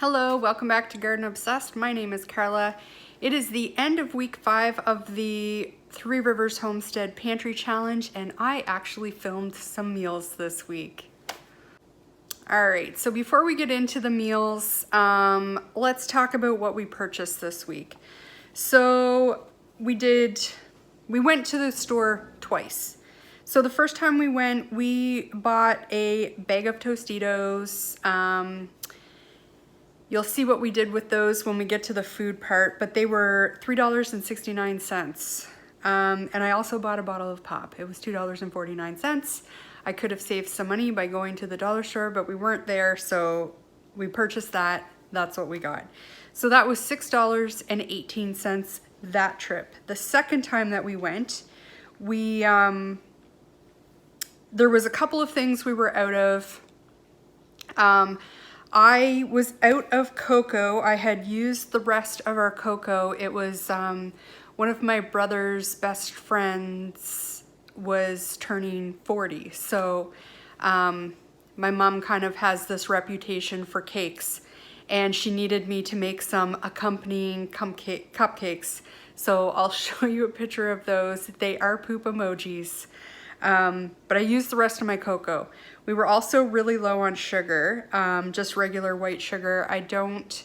Hello, welcome back to Garden Obsessed. My name is Carla. It is the end of week 5 of the Three Rivers Homestead Pantry Challenge, and I actually filmed some meals this week. All right, so before we get into the meals, let's talk about what we purchased this week. So we went to the store twice. So the first time we went, we bought a bag of Tostitos. You'll see what we did with those when we get to the food part, but they were $3.69. And I also bought a bottle of pop. It was $2.49. I could have saved some money by going to the dollar store, but we weren't there, so we purchased that. That's what we got. So that was $6.18 that trip. The second time that we went, there was a couple of things we were out of. I was out of cocoa. I had used the rest of our cocoa. It was one of my brother's best friends was turning 40. So my mom kind of has this reputation for cakes, and she needed me to make some accompanying cupcakes. So I'll show you a picture of those. They are poop emojis. But I used the rest of my cocoa. We were also really low on sugar, just regular white sugar. I don't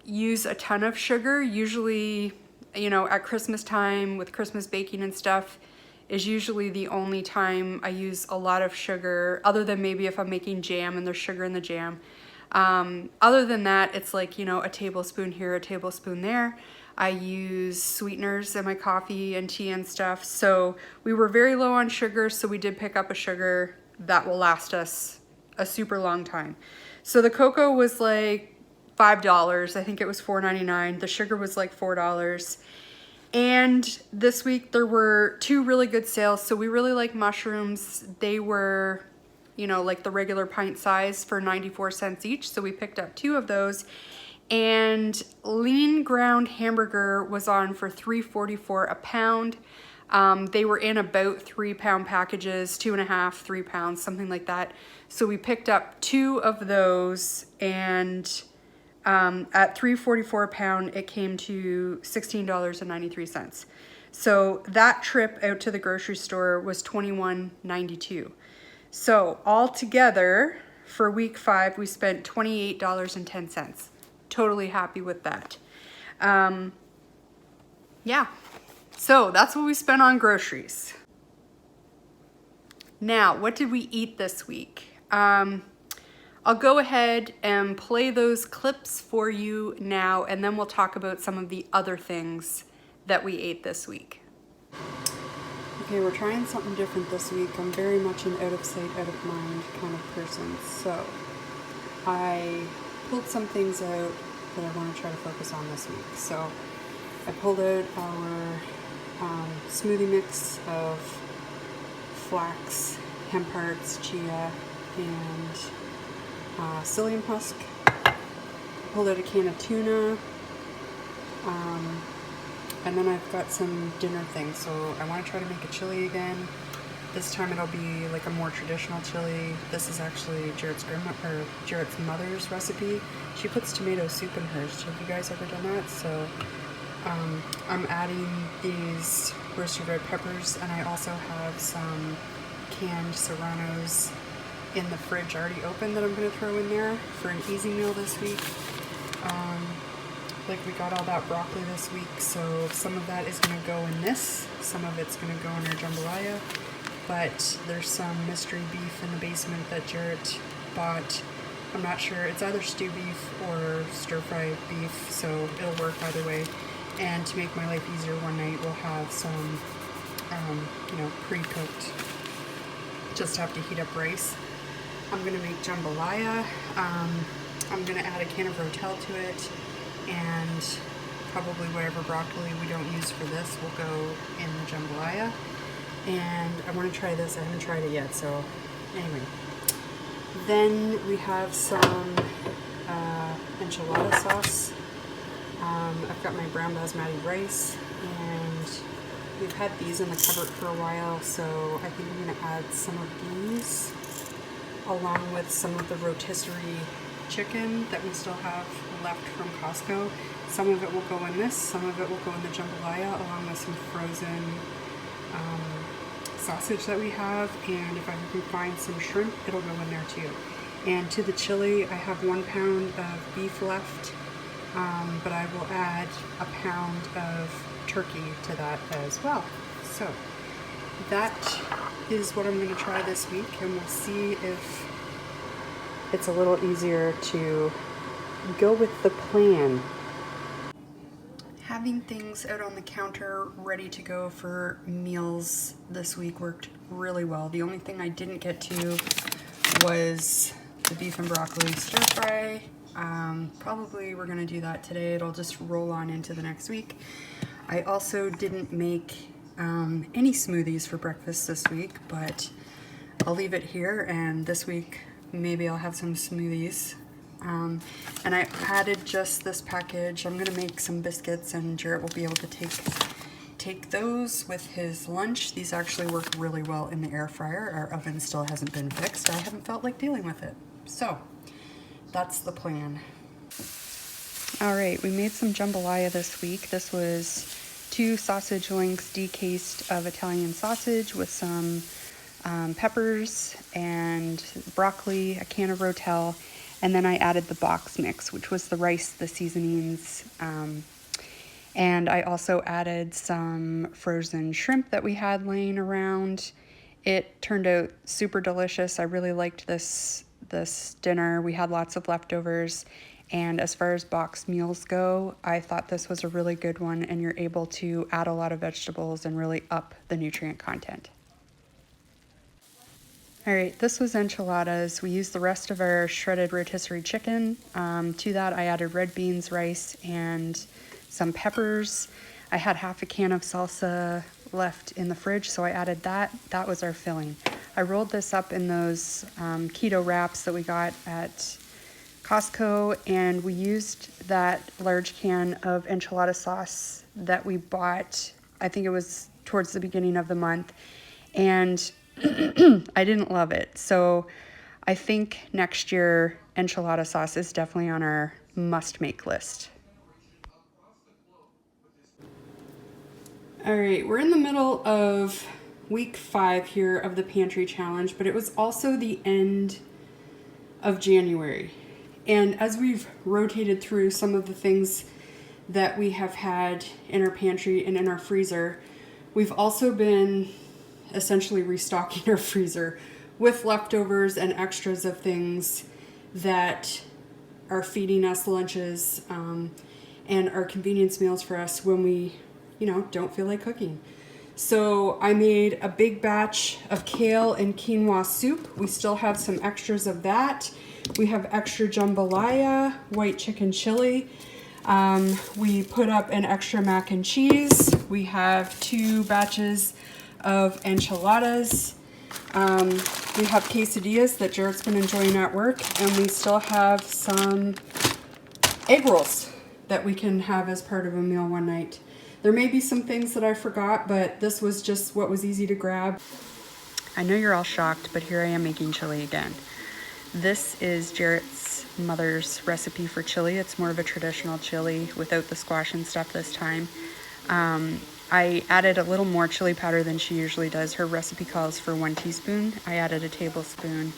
use a ton of sugar. Usually, you know, at Christmas time with Christmas baking and stuff is usually the only time I use a lot of sugar, other than maybe if I'm making jam and there's sugar in the jam. Other than that, it's like, you know, a tablespoon here, a tablespoon there. I use sweeteners in my coffee and tea and stuff. So we were very low on sugar, so we did pick up a sugar that will last us a super long time. So the cocoa was like $5. I think it was $4.99. The sugar was like $4. And this week there were 2 really good sales. So we really like mushrooms. They were, you know, like the regular pint size for 94 cents each. So we picked up 2 of those. And lean ground hamburger was on for $3.44 a pound. They were in about 3-pound packages, 2.5, 3 pounds, something like that. So we picked up 2 of those, and at $3.44 a pound, it came to $16.93. So that trip out to the grocery store was $21.92. So altogether for week 5, we spent $28.10. Totally happy with that. Yeah, so that's what we spent on groceries. Now, what did we eat this week? I'll go ahead and play those clips for you now, and then we'll talk about some of the other things that we ate this week. Okay, we're trying something different this week. I'm very much an out of sight, out of mind kind of person, so I pulled some things out that I want to try to focus on this week. So I pulled out our smoothie mix of flax, hemp hearts, chia, and psyllium husk. Pulled out a can of tuna, and then I've got some dinner things. So I want to try to make a chili again. This time it'll be like a more traditional chili. This is actually Jarrett's mother's recipe. She puts tomato soup in hers. Have you guys ever done that? So I'm adding these roasted red peppers, and I also have some canned serranos in the fridge already open that I'm going to throw in there for an easy meal this week. Like we got all that broccoli this week, so some of that is going to go in this. Some of it's going to go in our jambalaya. But there's some mystery beef in the basement that Jarrett bought. I'm not sure. It's either stew beef or stir-fry beef, so it'll work either way. And to make my life easier, one night we'll have some, you know, pre-cooked. Just have to heat up rice. I'm going to make jambalaya. I'm going to add a can of rotel to it, and probably whatever broccoli we don't use for this will go in the jambalaya. And I want to try this. I haven't tried it yet, so anyway. Then we have some enchilada sauce. I've got my brown basmati rice, and we've had these in the cupboard for a while, so I think I'm going to add some of these along with some of the rotisserie chicken that we still have left from Costco. Some of it will go in this, some of it will go in the jambalaya, along with some frozen sausage that we have, and if I can find some shrimp, it'll go in there too. And to the chili, I have 1 pound of beef left, but I will add a pound of turkey to that as well. So that is what I'm going to try this week, and we'll see if it's a little easier to go with the plan. Having things out on the counter ready to go for meals this week worked really well. The only thing I didn't get to was the beef and broccoli stir fry. Probably we're gonna do that today. It'll just roll on into the next week. I also didn't make any smoothies for breakfast this week, but I'll leave it here, and this week maybe I'll have some smoothies. And I added just this package. I'm gonna make some biscuits, and Jarrett will be able to take those with his lunch. These actually work really well in the air fryer. Our oven still hasn't been fixed. I haven't felt like dealing with it. So that's the plan. All right, we made some jambalaya this week. This was 2 sausage links decased of Italian sausage with some peppers and broccoli, a can of Rotel, and then I added the box mix, which was the rice, the seasonings, and I also added some frozen shrimp that we had laying around. It turned out super delicious. I really liked this dinner. We had lots of leftovers, and as far as box meals go, I thought this was a really good one, and you're able to add a lot of vegetables and really up the nutrient content. All right, this was enchiladas. We used the rest of our shredded rotisserie chicken. To that, I added red beans, rice, and some peppers. I had half a can of salsa left in the fridge, so I added that. That was our filling. I rolled this up in those keto wraps that we got at Costco, and we used that large can of enchilada sauce that we bought, I think it was towards the beginning of the month, and I didn't love it. So I think next year enchilada sauce is definitely on our must-make list. All right, we're in the middle of week 5 here of the pantry challenge, but it was also the end of January. And as we've rotated through some of the things that we have had in our pantry and in our freezer, we've also been essentially restocking our freezer with leftovers and extras of things that are feeding us lunches and are convenience meals for us when we, don't feel like cooking. So I made a big batch of kale and quinoa soup. We still have some extras of that. We have extra jambalaya, white chicken chili. We put up an extra mac and cheese. We have 2 batches of enchiladas. We have quesadillas that Jarrett's been enjoying at work, and we still have some egg rolls that we can have as part of a meal one night. There may be some things that I forgot, but this was just what was easy to grab. I know you're all shocked, but here I am making chili again. This is Jarrett's mother's recipe for chili. It's more of a traditional chili without the squash and stuff this time. I added a little more chili powder than she usually does. Her recipe calls for 1 teaspoon. I added a tablespoon.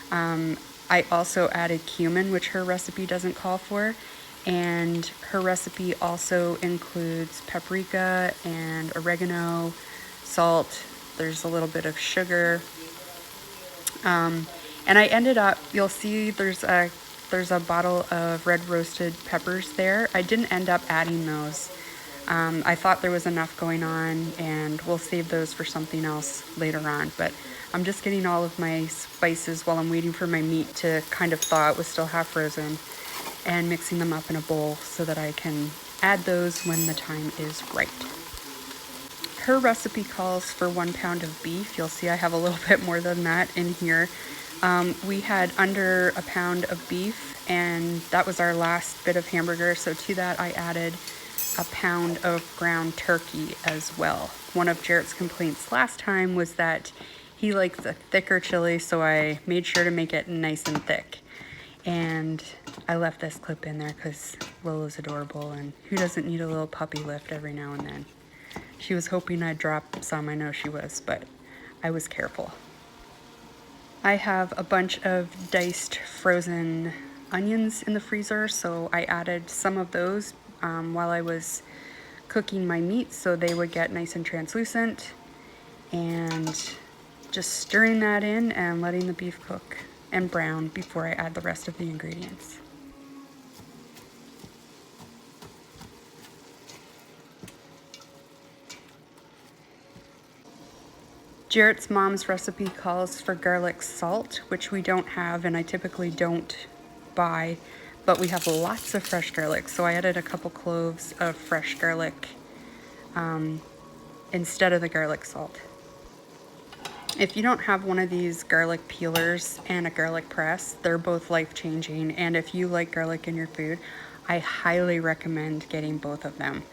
I also added cumin, which her recipe doesn't call for. And her recipe also includes paprika and oregano, salt. There's a little bit of sugar. And I ended up, you'll see there's a bottle of red roasted peppers there. I didn't end up adding those. I thought there was enough going on, and we'll save those for something else later on. But I'm just getting all of my spices while I'm waiting for my meat to kind of thaw. It was still half frozen, and mixing them up in a bowl so that I can add those when the time is right. Her recipe calls for 1 pound of beef. You'll see I have a little bit more than that in here. We had under a pound of beef, and that was our last bit of hamburger. So to that, I added a pound of ground turkey as well. One of Jarrett's complaints last time was that he likes a thicker chili, so I made sure to make it nice and thick. And I left this clip in there because Lola's adorable, and who doesn't need a little puppy lift every now and then? She was hoping I'd drop some, I know she was, but I was careful. I have a bunch of diced frozen onions in the freezer, so I added some of those while I was cooking my meat so they would get nice and translucent, and just stirring that in and letting the beef cook and brown before I add the rest of the ingredients. Jarrett's mom's recipe calls for garlic salt, which we don't have and I typically don't buy, but we have lots of fresh garlic, so I added a couple cloves of fresh garlic instead of the garlic salt. If you don't have one of these garlic peelers and a garlic press, they're both life-changing, and if you like garlic in your food, I highly recommend getting both of them.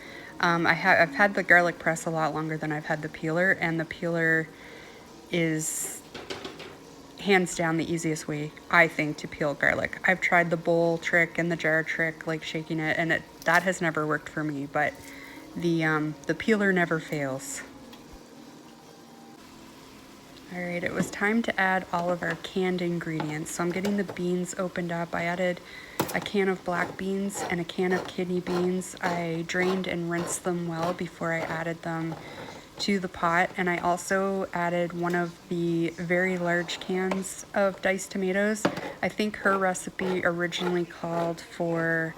I've had the garlic press a lot longer than I've had the peeler, and the peeler is hands down the easiest way, I think, to peel garlic. I've tried the bowl trick and the jar trick, like shaking it, and that has never worked for me, but the peeler never fails. All right, it was time to add all of our canned ingredients. So I'm getting the beans opened up. I added a can of black beans and a can of kidney beans. I drained and rinsed them well before I added them to the pot. And I also added one of the very large cans of diced tomatoes. I think her recipe originally called for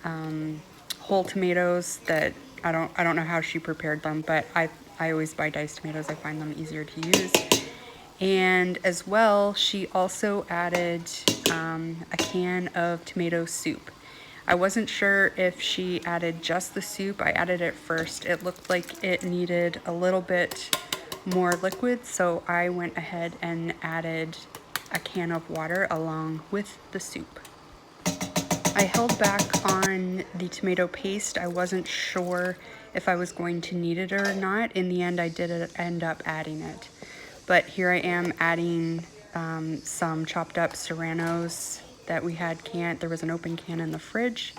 whole tomatoes that I don't know how she prepared them, but I always buy diced tomatoes. I find them easier to use. And as well, she also added a can of tomato soup. I wasn't sure if she added just the soup. I added it first. It looked like it needed a little bit more liquid, so I went ahead and added a can of water along with the soup. I held back on the tomato paste. I wasn't sure if I was going to need it or not. In the end, I did end up adding it. But here I am adding some chopped up serranos that we had canned. There was an open can in the fridge.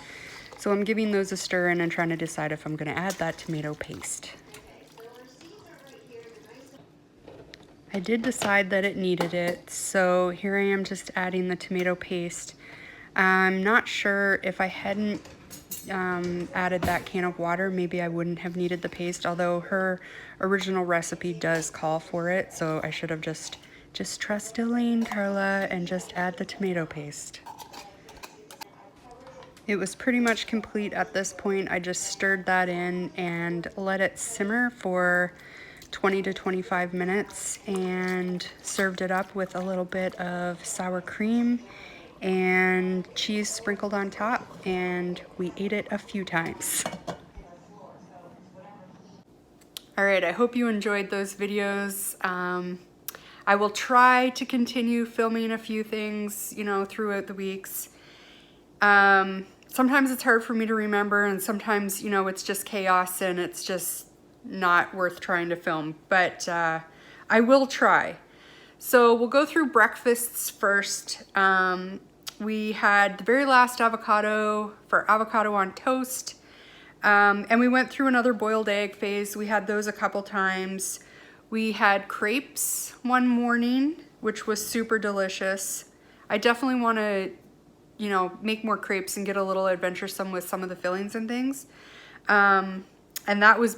So I'm giving those a stir in and trying to decide if I'm gonna add that tomato paste. I did decide that it needed it, so here I am just adding the tomato paste. I'm not sure if I hadn't added that can of water, maybe I wouldn't have needed the paste, although her original recipe does call for it, so I should have just trust Elaine, Carla, and just add the tomato paste. It was pretty much complete at this point. I just stirred that in and let it simmer for 20 to 25 minutes and served it up with a little bit of sour cream and cheese sprinkled on top, and we ate it a few times. All right, I hope you enjoyed those videos. I will try to continue filming a few things, you know, throughout the weeks. Sometimes it's hard for me to remember, and sometimes, you know, it's just chaos and it's just not worth trying to film, but I will try. So we'll go through breakfasts first. We had the very last avocado for avocado on toast. And we went through another boiled egg phase. We had those a couple times. We had crepes one morning, which was super delicious. I definitely want to, you know, make more crepes and get a little adventuresome with some of the fillings and things. And that was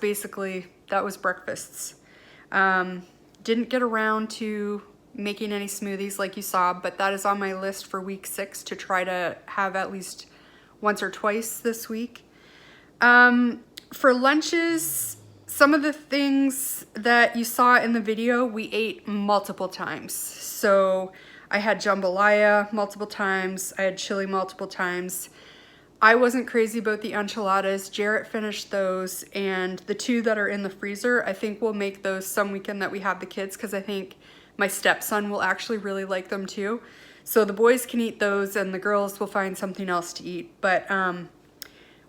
breakfasts. Didn't get around to making any smoothies like you saw, but that is on my list for week 6 to try to have at least once or twice this week. For lunches, some of the things that you saw in the video, we ate multiple times. So I had jambalaya multiple times. I had chili multiple times. I wasn't crazy about the enchiladas. Jarrett finished those, and the 2 that are in the freezer, I think we'll make those some weekend that we have the kids, because I think my stepson will actually really like them too. So the boys can eat those and the girls will find something else to eat. But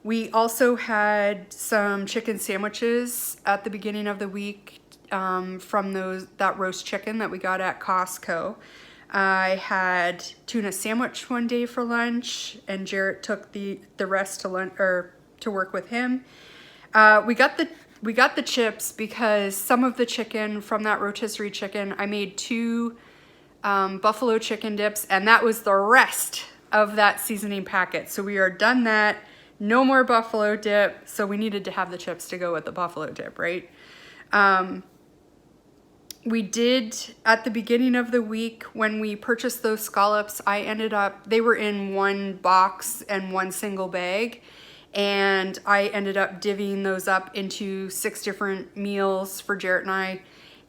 we also had some chicken sandwiches at the beginning of the week from that roast chicken that we got at Costco. I had tuna sandwich one day for lunch, and Jarrett took the rest to lunch or to work with him. We got the chips because some of the chicken from that rotisserie chicken, I made 2 buffalo chicken dips, and that was the rest of that seasoning packet. So we are done that. No more buffalo dip. So we needed to have the chips to go with the buffalo dip, right? We did, at the beginning of the week, when we purchased those scallops, they were in 1 box and 1 single bag. And I ended up divvying those up into 6 different meals for Jarrett and I.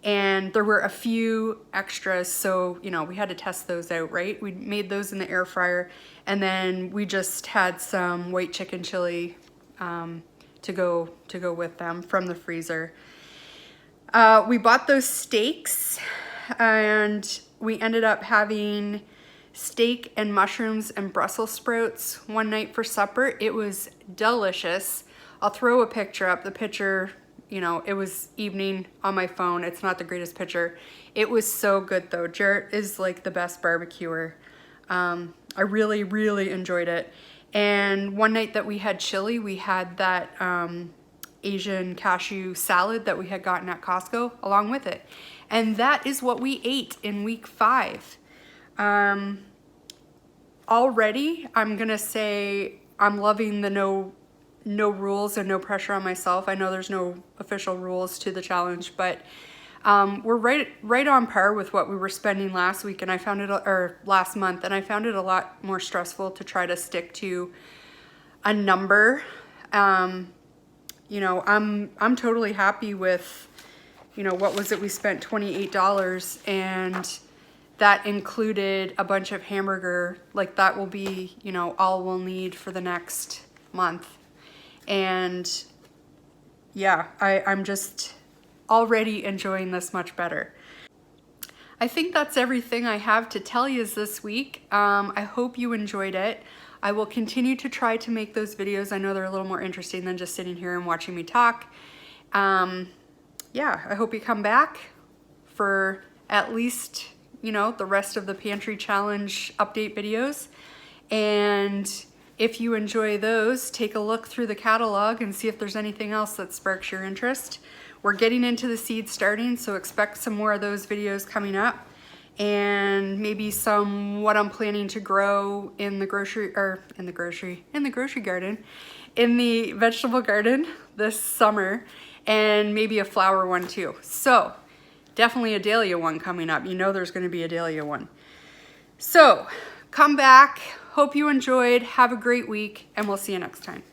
And there were a few extras, so, you know, we had to test those out, right? We made those in the air fryer, and then we just had some white chicken chili to go with them from the freezer. We bought those steaks, and we ended up having steak and mushrooms and Brussels sprouts one night for supper. It was delicious. I'll throw a picture up. The picture, you know, it was evening on my phone. It's not the greatest picture. It was so good though. Jarrett is like the best barbecuer. I really, really enjoyed it. And one night that we had chili, we had that Asian cashew salad that we had gotten at Costco along with it. And that is what we ate in week 5. Already, I'm gonna say I'm loving the no rules and no pressure on myself. I know there's no official rules to the challenge, but we're right on par with what we were spending last week, and I found it, or last month, and I found it a lot more stressful to try to stick to a number. You know, I'm totally happy with, you know, what was it? We spent $28, and that included a bunch of hamburger. Like that will be, you know, all we'll need for the next month. And yeah, I'm just already enjoying this much better. I think that's everything I have to tell you this week. I hope you enjoyed it. I will continue to try to make those videos. I know they're a little more interesting than just sitting here and watching me talk. Yeah, I hope you come back for at least, you know, the rest of the pantry challenge update videos. And if you enjoy those, take a look through the catalog and see if there's anything else that sparks your interest. We're getting into the seed starting, so expect some more of those videos coming up. And maybe some what I'm planning to grow in the grocery garden, in the vegetable garden this summer, and maybe a flower one too. So definitely a dahlia one coming up. You know there's going to be a dahlia one. So come back. Hope you enjoyed. Have a great week, and we'll see you next time.